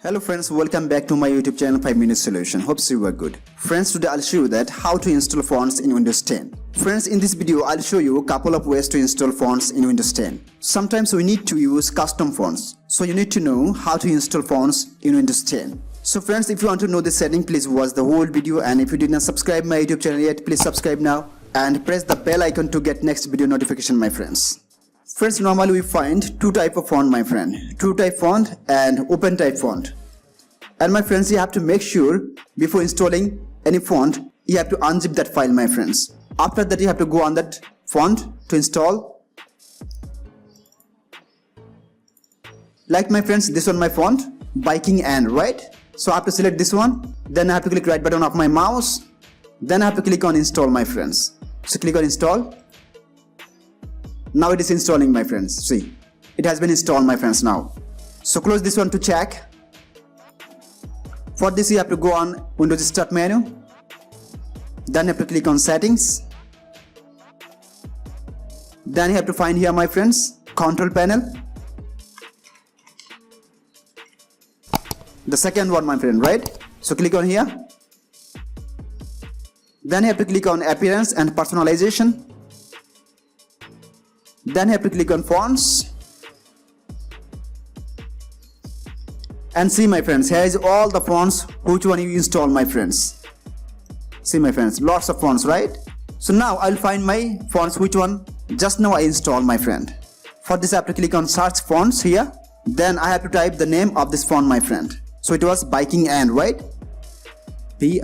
Hello friends, welcome back to my YouTube channel 5 Minute Solution. Hope you are good. Friends, today I'll show you that how to install fonts in Windows 10. Friends, in this video I'll show you a couple of ways to install fonts in Windows 10. Sometimes we need to use custom fonts, so you need to know how to install fonts in Windows 10. So friends, if you want to know the setting, please watch the whole video, and if you did not subscribe my YouTube channel yet, please subscribe now and press the bell icon to get next video notification, my friends. Friends, normally we find two type of font, my friend. True type font and open type font. And my friends, you have to make sure before installing any font, you have to unzip that file, my friends. After that, you have to go on that font to install. Like my friends, this one my font, Viking and, right? So I have to select this one. Then I have to click right button of my mouse. Then I have to click on install, my friends. So click on install. Now it is installing, my friends. See, it has been installed, my friends, now. So close this one to check. For this, you have to go on Windows Start menu. Then you have to click on settings. Then you have to find here, my friends, control panel. The second one, my friend, right? So click on here. Then you have to click on appearance and personalization. Then you have to click on fonts. And see, my friends, here is all the fonts, which one you install, my friends. See, my friends, lots of fonts, right? So now I'll find my fonts, which one just now I installed, my friend. For this I have to click on search fonts here. Then I have to type the name of this font, my friend. So it was Viking and, right? Viking.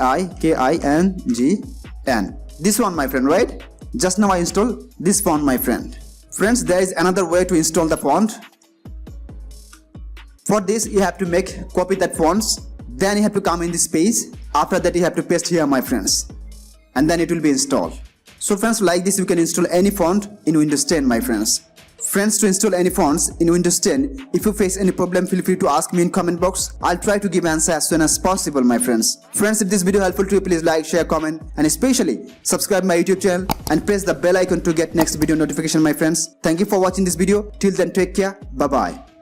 This one, my friend, right? Just now I installed this font, my friend. Friends, there is another way to install the font. For this, you have to copy that fonts. Then you have to come in this page. After that, you have to paste here, my friends. And then it will be installed. So friends, like this, you can install any font in Windows 10, my friends. Friends, to install any fonts in Windows 10, if you face any problem, feel free to ask me in comment box. I'll try to give answer as soon as possible, my friends. Friends, if this video helpful to you, please like, share, comment, and especially subscribe my YouTube channel and press the bell icon to get next video notification, my friends. Thank you for watching this video. Till then, take care. Bye-bye.